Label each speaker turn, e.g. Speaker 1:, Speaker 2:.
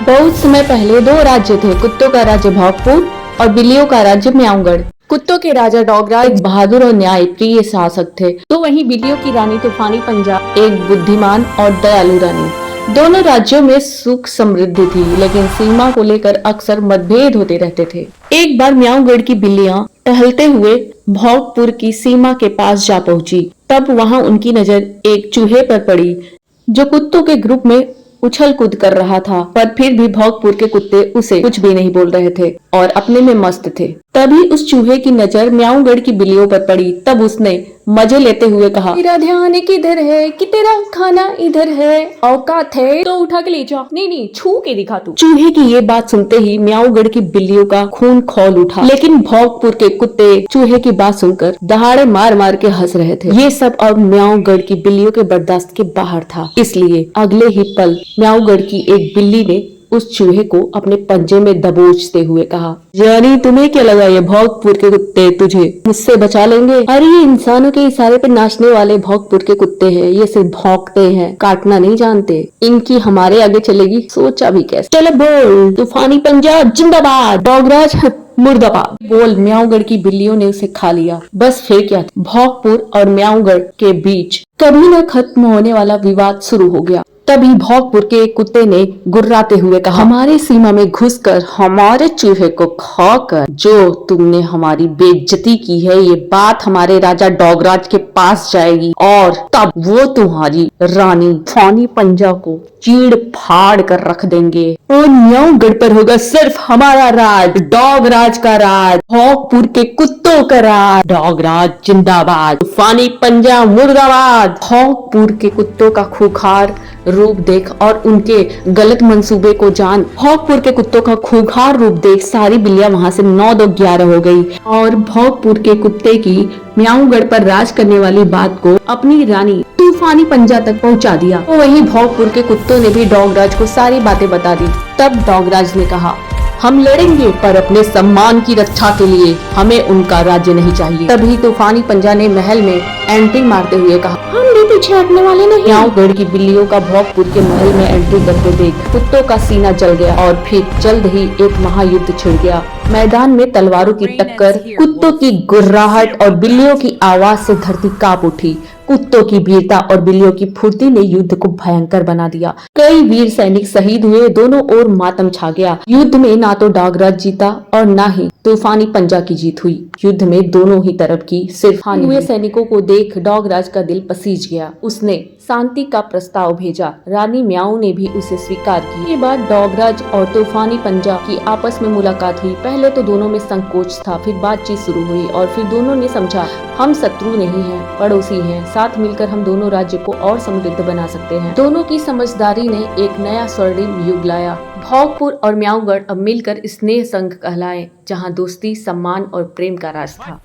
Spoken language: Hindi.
Speaker 1: बहुत समय पहले दो राज्य थे, कुत्तों का राज्य भोगपुर और बिल्लियों का राज्य म्याऊंगढ़। कुत्तों के राजा डॉगराज एक बहादुर और न्याय प्रिय शासक थे, तो वहीं बिल्लियों की रानी तूफानी पंजा एक बुद्धिमान और दयालु रानी। दोनों राज्यों में सुख समृद्धि थी, लेकिन सीमा को लेकर अक्सर मतभेद होते रहते थे। एक बार म्याऊंगढ़ की बिल्लियां टहलते हुए भोगपुर की सीमा के पास जा पहुंची। तब वहां उनकी नजर एक चूहे पर पड़ी, जो कुत्तों के ग्रुप में उछल कूद कर रहा था, पर फिर भी भोगपुर के कुत्ते उसे कुछ भी नहीं बोल रहे थे और अपने में मस्त थे। तभी उस चूहे की नजर म्याऊंगढ़ की बिल्लियों पर पड़ी। तब उसने मजे लेते हुए कहा, तेरा ध्यान किधर है कि तेरा खाना इधर है, औकात है तो उठा के ले जा, नहीं छू के दिखा तू। चूहे की ये बात सुनते ही म्याऊंगढ़ की बिल्लियों का खून खौल उठा, लेकिन भोगपुर के कुत्ते चूहे की बात सुनकर दहाड़े मार मार के हंस रहे थे। ये सब अब म्याऊंगढ़ की बिल्लियों के बर्दाश्त के बाहर था, इसलिए अगले ही पल म्याऊंगढ़ की एक बिल्ली ने उस चूहे को अपने पंजे में दबोचते हुए कहा, यानी तुम्हें क्या लगा ये भोगपुर के कुत्ते तुझे मुझसे बचा लेंगे? अरे ये इंसानों के इशारे पे नाचने वाले भोगपुर के कुत्ते हैं, ये सिर्फ भौंकते हैं, काटना नहीं जानते। इनकी हमारे आगे चलेगी सोचा भी कैसे। चलो बोल, तूफानी पंजाब जिंदाबाद, डॉगराज मुर्दाबाद बोल। म्याऊंगढ़ की बिल्लियों ने उसे खा लिया। बस फिर क्या, भोगपुर और म्याऊंगढ़ के बीच कभी न खत्म होने वाला विवाद शुरू हो गया। तभी भोगपुर के कुत्ते ने गुर्राते हुए कहा, हमारे सीमा में घुसकर हमारे चूहे को खाकर जो तुमने हमारी बेइज्जती की है, ये बात हमारे राजा डॉगराज के पास जाएगी और तब वो तुम्हारी रानी तूफानी पंजा को चीड़ फाड़ कर रख देंगे और म्याऊंगढ़ पर होगा सिर्फ हमारा राज, डॉगराज का राज, भोगपुर के कुत्तों का राज। डॉगराज जिंदाबाद, तूफानी पंजा मुर्दाबाद। भोगपुर के कुत्तों का खूंखार रूप देख और उनके गलत मंसूबे को जान भोगपुर के कुत्तों का खूंखार रूप देख सारी बिल्लियां वहां से 9-2-11 हो गई और भोगपुर के कुत्ते की म्याऊंगढ़ पर राज करने वाली बात को अपनी रानी तूफानी पंजा तक पहुंचा दिया। तो वहीं भोगपुर के कुत्तों ने भी डॉगराज को सारी बातें बता दी। तब डॉगराज ने कहा, हम लड़ेंगे पर अपने सम्मान की रक्षा के लिए, हमें उनका राज्य नहीं चाहिए। तभी तूफानी पंजा ने महल में एंट्री मारते हुए कहा, हम भी पीछे हटने वाले नहीं। म्याऊंगढ़ की बिल्लियों का भोगपुर के महल में एंट्री करते देख कुत्तों का सीना जल गया और फिर जल्द ही एक महायुद्ध छिड़ गया। मैदान में तलवारों की टक्कर, कुत्तों की गुर्राहट और बिल्लियों की आवाज से धरती कांप उठी। कुत्तों की वीरता और बिल्लियों की फुर्ती ने युद्ध को भयंकर बना दिया। कई वीर सैनिक शहीद हुए, दोनों ओर मातम छा गया। युद्ध में ना तो डॉगराज जीता और ना ही तूफानी पंजा की जीत हुई। युद्ध में दोनों ही तरफ की सिर्फ हानि हुए। सैनिकों को देख डॉगराज का दिल पसीज गया। उसने शांति का प्रस्ताव भेजा। रानी म्याऊ ने भी उसे स्वीकार की। इसके बाद डॉगराज और तूफानी पंजा की आपस में मुलाकात हुई। पहले तो दोनों में संकोच था, फिर बातचीत शुरू हुई और फिर दोनों ने समझा हम शत्रु नहीं हैं, पड़ोसी हैं। साथ मिलकर हम दोनों राज्य को और समृद्ध बना सकते हैं। दोनों की समझदारी ने एक नया स्वर्णिम युग लाया। भोगपुर और म्याऊंगढ़ अब मिलकर स्नेह संघ कहलाए, जहाँ दोस्ती, सम्मान और प्रेम का राज था।